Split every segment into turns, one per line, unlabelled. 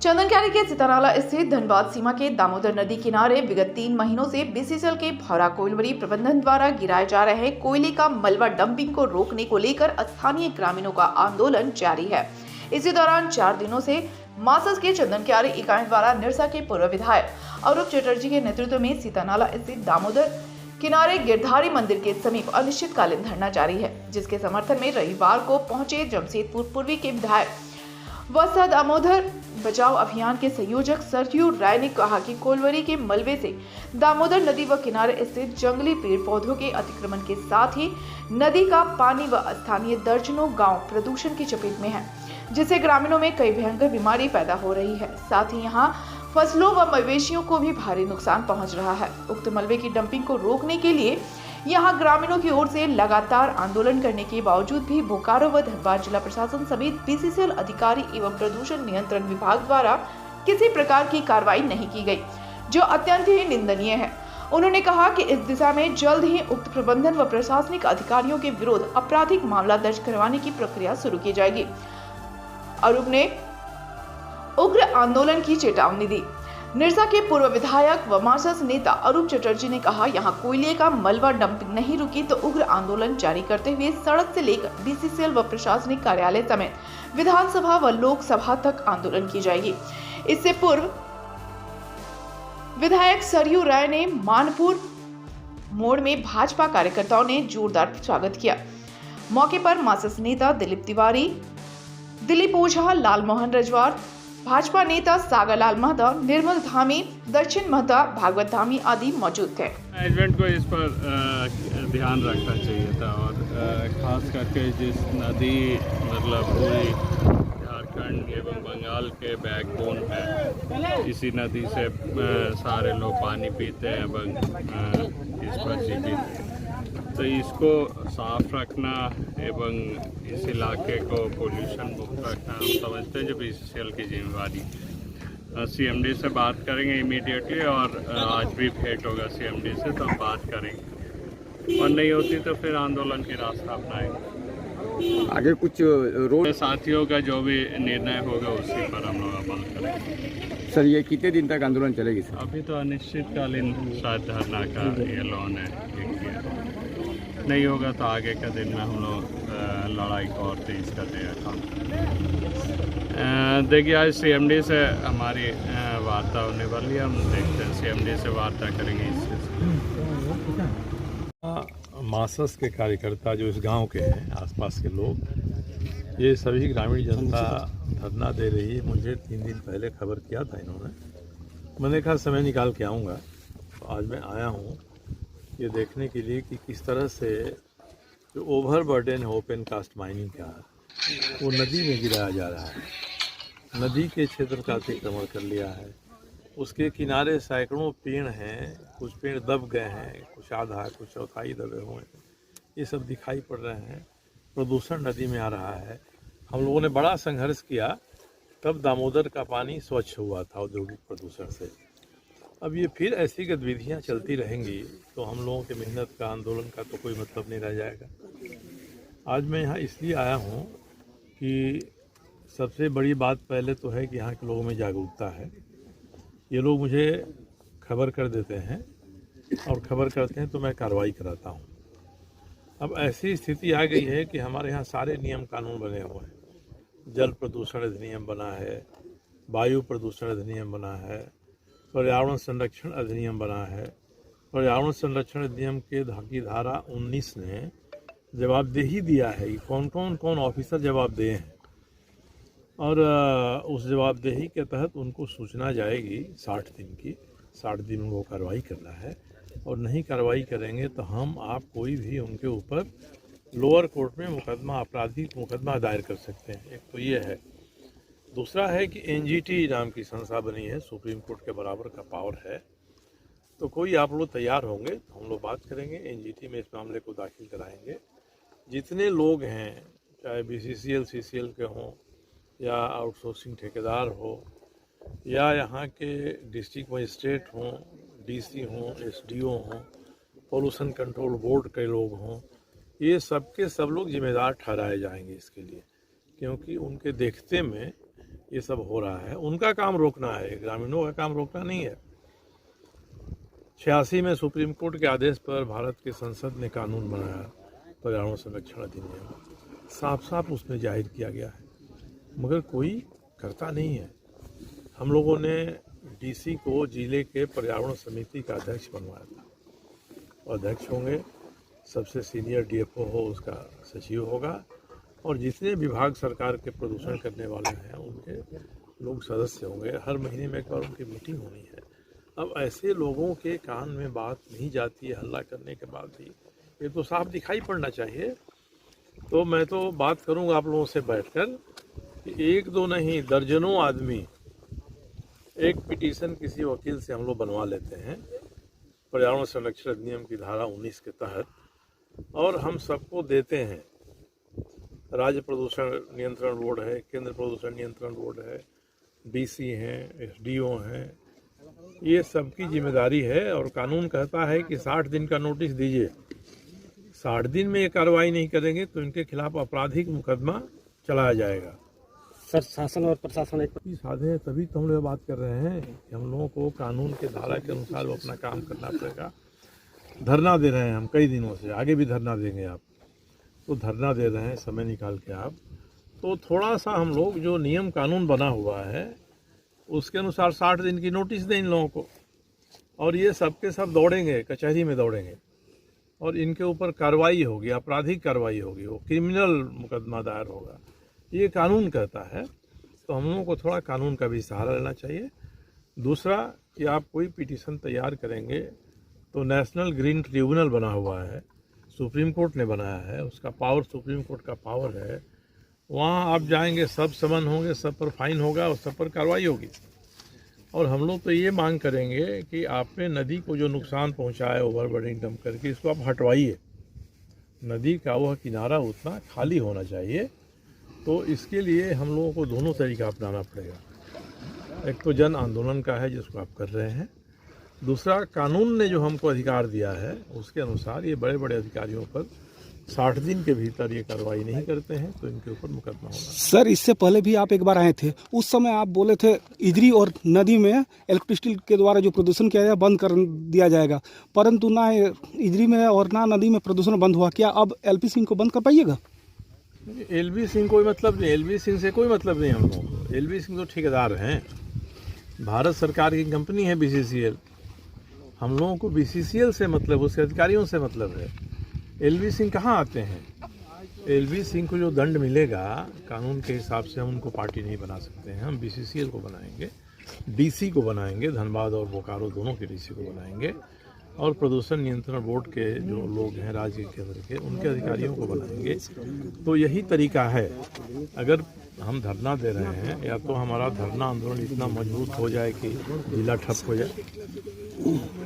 चंदनक्यारी के सिताराला स्थित धनबाद सीमा के दामोदर नदी किनारे विगत 3 महीनों से बीसीसीएल के भौरा कोयलवरी प्रबंधन द्वारा गिराए जा रहे कोयले का मलबा डंपिंग को रोकने को लेकर स्थानीय ग्रामीणों का आंदोलन जारी है। इसी दौरान 4 दिनों से मासस के चंदनक्यारी इकाई द्वारा निरसा के पूर्व विधायक अरूप चटर्जी के नेतृत्व में सीतानाला स्थित दामोदर किनारे गिरधारी मंदिर के समीप अनिश्चितकालीन धरना जारी है, जिसके समर्थन में रविवार को पहुंचे जमशेदपुर पूर्वी के विधायक व दामोदर बचाओ अभियान के संयोजक सरयू राय ने कहा कि कोयलवरी के मलबे से दामोदर नदी व किनारे स्थित जंगली पेड़ पौधों के अतिक्रमण के साथ ही नदी का पानी व स्थानीय दर्जनों गांव प्रदूषण की चपेट में है, जिससे ग्रामीणों में कई भयंकर बीमारी पैदा हो रही है। साथ ही यहां फसलों व मवेशियों को भी भारी नुकसान पहुंच रहा है। उक्त मलबे की डंपिंग को रोकने के लिए यहां ग्रामीणों की ओर से लगातार आंदोलन करने के बावजूद भी बोकारो व धनबाद जिला प्रशासन समेत बीसीसीएल अधिकारी एवं प्रदूषण नियंत्रण विभाग द्वारा किसी प्रकार की कार्रवाई नहीं की गई, जो अत्यंत ही निंदनीय है। उन्होंने कहा कि इस दिशा में जल्द ही उक्त प्रबंधन व प्रशासनिक अधिकारियों के विरुद्ध आपराधिक मामला दर्ज करवाने की प्रक्रिया शुरू की जाएगी। अरूप ने उग्र आंदोलन की चेतावनी दी। निरसा के पूर्व विधायक व मार्क्सवादी नेता अरूप चटर्जी ने कहा, यहां कोयले का मलबा डंपिंग नहीं रुकी तो उग्र आंदोलन जारी करते हुए सड़क से लेकर बीसीसीएल व प्रशासनिक कार्यालय समेत विधानसभा व लोकसभा तक आंदोलन की जाएगी। इससे पूर्व विधायक सरयू राय ने मानपुर मोड़ में भाजपा कार्यकर्ताओं ने जोरदार स्वागत किया। मौके पर मार्क्सवादी नेता दिलीप तिवारी, दिलीप ओझा, लालमोहन रजवार, भाजपा नेता सागर लाल महता, निर्मल धामी, दक्षिण महता, भागवत धामी आदि मौजूद थे।
मैनेजमेंट को इस पर ध्यान रखना चाहिए था और खास करके जिस नदी मतलब पूरी झारखंड एवं बंगाल के बैकबोन है, इसी नदी से सारे लोग पानी पीते हैं एवं इस पर जीवित हैं। तो इसको साफ रखना एवं इस इलाके को पोल्यूशन मुक्त रखना हम समझते हैं जो बीसीसीएल की जिम्मेवारी। सीएमडी से बात करेंगे इमीडिएटली और आज भी भेंट होगा सीएमडी से, तो हम बात करेंगे और नहीं होती तो फिर आंदोलन की रास्ता अपनाएंगे।
आगे कुछ रोड
साथियों का जो भी निर्णय होगा उसी पर हम लोग अमल करेंगे।
सर, ये कितने दिन तक आंदोलन चलेगी सर?
अभी तो अनिश्चितकालीन शायद धरना का ये लोन है, नहीं होगा तो आगे के दिन में हम लोग लड़ाई को और तेज कर देगा काम। देखिए, आज सीएमडी से हमारी वार्ता होने वाली है, हम देखते हैं सीएमडी से वार्ता करेंगे इस
मासस के कार्यकर्ता जो इस गांव के हैं, आसपास के लोग, ये सभी ग्रामीण जनता धरना दे रही है। मुझे 3 दिन पहले खबर किया था इन्होंने, मैंने कहा समय निकाल के आऊँगा, तो आज मैं आया हूँ ये देखने के लिए कि किस तरह से जो ओवर बर्डन है ओपन कास्ट माइनिंग का, वो नदी में गिराया जा रहा है। नदी के क्षेत्र का अतिक्रमण कर लिया है। उसके किनारे सैकड़ों पेड़ हैं, कुछ पेड़ दब गए हैं, कुछ आधा, कुछ चौथाई दबे हुए हैं, ये सब दिखाई पड़ रहे हैं। प्रदूषण नदी में आ रहा है। हम लोगों ने बड़ा संघर्ष किया, तब दामोदर का पानी स्वच्छ हुआ था औद्योगिक प्रदूषण से। अब ये फिर ऐसी गतिविधियाँ चलती रहेंगी तो हम लोगों के मेहनत का, आंदोलन का तो कोई मतलब नहीं रह जाएगा। आज मैं यहाँ इसलिए आया हूँ कि सबसे बड़ी बात पहले तो है कि यहाँ के लोगों में जागरूकता है। ये लोग मुझे खबर कर देते हैं और खबर करते हैं तो मैं कार्रवाई कराता हूँ। अब ऐसी स्थिति आ गई है कि हमारे यहाँ सारे नियम कानून बने हुए हैं। जल प्रदूषण अधिनियम बना है, वायु प्रदूषण अधिनियम बना है, पर्यावरण संरक्षण अधिनियम बना है। पर्यावरण संरक्षण अधिनियम के धारा 19 ने जवाबदेही दिया है कि कौन ऑफिसर जवाबदेह हैं, और उस जवाबदेही के तहत उनको सूचना जाएगी 60 दिन की। 60 दिन उनको कार्रवाई करना है, और नहीं कार्रवाई करेंगे तो हम आप कोई भी उनके ऊपर लोअर कोर्ट में मुकदमा, आपराधिक मुकदमा दायर कर सकते हैं। एक तो ये है। दूसरा है कि एनजीटी नाम की संस्था बनी है, सुप्रीम कोर्ट के बराबर का पावर है। तो कोई आप लोग तैयार होंगे तो हम लोग बात करेंगे, एनजीटी में इस मामले को दाखिल कराएंगे। जितने लोग हैं, चाहे बीसीसीएल सीसीएल के हों या आउटसोर्सिंग ठेकेदार हो या यहाँ के डिस्ट्रिक्ट मजिस्ट्रेट हों, डीसी हों, एसडीओ हों, पोल्यूशन कंट्रोल बोर्ड के लोग हों, ये सब के सब लोग जिम्मेदार ठहराए जाएंगे इसके लिए, क्योंकि उनके देखते में ये सब हो रहा है, उनका काम रोकना है, ग्रामीणों का काम रोकना नहीं है। 86 में सुप्रीम कोर्ट के आदेश पर भारत की संसद ने कानून बनाया, पर्यावरण संरक्षण अधिनियम, साफ साफ उसमें जाहिर किया गया है, मगर कोई करता नहीं है। हम लोगों ने डीसी को जिले के पर्यावरण समिति का अध्यक्ष बनवाया था, और अध्यक्ष होंगे, सबसे सीनियर डीएफओ हो उसका सचिव होगा, और जितने विभाग सरकार के प्रदूषण करने वाले हैं उनके लोग सदस्य होंगे। हर महीने में एक बार उनकी मीटिंग होनी है। अब ऐसे लोगों के कान में बात नहीं जाती है, हल्ला करने के बाद भी, ये तो साफ दिखाई पड़ना चाहिए। तो मैं तो बात करूंगा आप लोगों से बैठकर कि एक दो नहीं दर्जनों आदमी एक पिटीशन किसी वकील से हम लोग बनवा लेते हैं पर्यावरण संरक्षण अधिनियम की धारा 19 के तहत, और हम सबको देते हैं। राज्य प्रदूषण नियंत्रण बोर्ड है, केंद्र प्रदूषण नियंत्रण बोर्ड है, डीसी हैं, एसडीओ हैं, ये सबकी जिम्मेदारी है। और कानून कहता है कि 60 दिन का नोटिस दीजिए। 60 दिन में ये कार्रवाई नहीं करेंगे तो इनके खिलाफ आपराधिक मुकदमा चलाया जाएगा।
सर, शासन और प्रशासन एक
साधे हैं, तभी तो हम लोग बात कर रहे हैं कि हम लोगों को कानून के धारा के अनुसार अपना काम करना पड़ेगा। धरना दे रहे हैं हम कई दिनों से, आगे भी धरना देंगे। आप तो धरना दे रहे हैं समय निकाल के आप, तो थोड़ा सा हम लोग जो नियम कानून बना हुआ है उसके अनुसार 60 दिन की नोटिस दें इन लोगों को, और ये सबके सब दौड़ेंगे, कचहरी में दौड़ेंगे, और इनके ऊपर कार्रवाई होगी, आपराधिक कार्रवाई होगी, वो क्रिमिनल मुकदमा दायर होगा, ये कानून कहता है। तो हम लोगों को थोड़ा कानून का भी सहारा लेना चाहिए। दूसरा कि आप कोई पिटीशन तैयार करेंगे तो नेशनल ग्रीन ट्रिब्यूनल बना हुआ है, सुप्रीम कोर्ट ने बनाया है, उसका पावर सुप्रीम कोर्ट का पावर है। वहाँ आप जाएंगे, सब समन होंगे, सब पर फाइन होगा और सब पर कार्रवाई होगी। और हम लोग तो ये मांग करेंगे कि आपने नदी को जो नुकसान पहुँचाया ओवरबर्डिंग डंप करके, इसको आप हटवाइए। नदी का वह किनारा उतना खाली होना चाहिए। तो इसके लिए हम लोगों को दोनों तरीका अपनाना पड़ेगा। एक तो जन आंदोलन का है जिसको आप कर रहे हैं, दूसरा कानून ने जो हमको अधिकार दिया है उसके अनुसार ये बड़े बड़े अधिकारियों पर 60 दिन के भीतर ये कार्रवाई नहीं करते हैं तो इनके ऊपर मुकदमा होगा।
सर, इससे पहले भी आप एक बार आए थे, उस समय आप बोले थे इजरी और नदी में इलेक्ट्रिसिटी के द्वारा जो प्रदूषण किया जाए बंद कर दिया जाएगा, परंतु ना इजरी में और ना नदी में प्रदूषण बंद हुआ। क्या अब एलपी सिंह को बंद कर पाइएगा?
एलबी सिंह कोई मतलब नहीं, एलबी सिंह से कोई मतलब नहीं हम लोगों को। एलबी सिंह तो ठेकेदार हैं, भारत सरकार की कंपनी है बीसीसीएल। हम लोगों को बीसीसीएल से मतलब, उसके अधिकारियों से मतलब है। एलबी सिंह कहाँ आते हैं? एलबी सिंह को जो दंड मिलेगा कानून के हिसाब से हम उनको पार्टी नहीं बना सकते हैं। हम बीसीसीएल को बनाएंगे, डीसी को बनाएंगे, धनबाद और बोकारो दोनों के डीसी को बनाएंगे, और प्रदूषण नियंत्रण बोर्ड के जो लोग हैं राज्य केंद्र के, उनके अधिकारियों को बनाएंगे। तो यही तरीका है। अगर हम धरना दे रहे हैं, या तो हमारा धरना आंदोलन इतना मजबूत हो जाए कि जिला ठप हो जाए,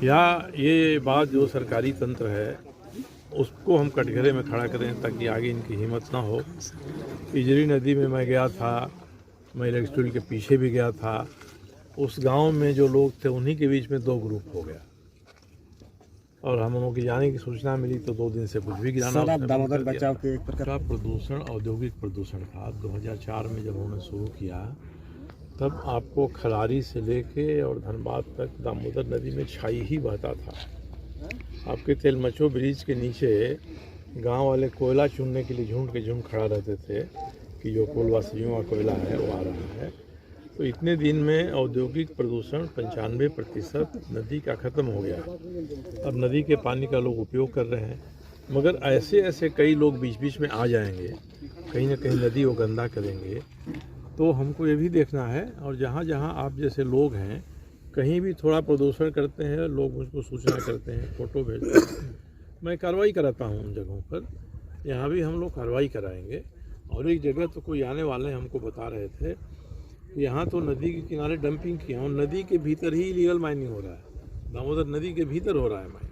या ये बात जो सरकारी तंत्र है उसको हम कटघरे में खड़ा करें ताकि आगे इनकी हिम्मत ना हो। इजरी नदी में मैं गया था, मैं इलेक्ट्रिसिटी के पीछे भी गया था। उस गांव में जो लोग थे उन्हीं के बीच में 2 ग्रुप हो गया, और हम लोगों की जाने की सूचना मिली तो 2 दिन से कुछ भी गिराना।
दामोदर बचाव के एक प्रकार
प्रदूषण औद्योगिक प्रदूषण था। 2004 में जब उन्होंने शुरू किया तब आपको खलारी से लेके और धनबाद तक दामोदर नदी में छाई ही बहता था। आपके तेलमचो ब्रिज के नीचे गांव वाले कोयला चुनने के लिए झुंड के झुंड खड़ा रहते थे कि जो कुलवासियों का कोयला है वो आ रहा है। तो इतने दिन में औद्योगिक प्रदूषण 95% नदी का ख़त्म हो गया। अब नदी के पानी का लोग उपयोग कर रहे हैं, मगर ऐसे ऐसे कई लोग बीच बीच में आ जाएंगे, कहीं ना कहीं नदी को गंदा करेंगे। तो हमको ये भी देखना है, और जहाँ जहाँ आप जैसे लोग हैं कहीं भी थोड़ा प्रदूषण करते हैं, लोग मुझको सूचना करते हैं, फ़ोटो भेजते हैं, मैं कार्रवाई कराता हूँ उन जगहों पर। यहाँ भी हम लोग कार्रवाई कराएंगे। और एक जगह तो कोई आने वाले हमको बता रहे थे यहाँ तो नदी के किनारे डंपिंग किया, और नदी के भीतर ही इलीगल माइनिंग हो रहा है। दामोदर नदी के भीतर हो रहा है माइनिंग।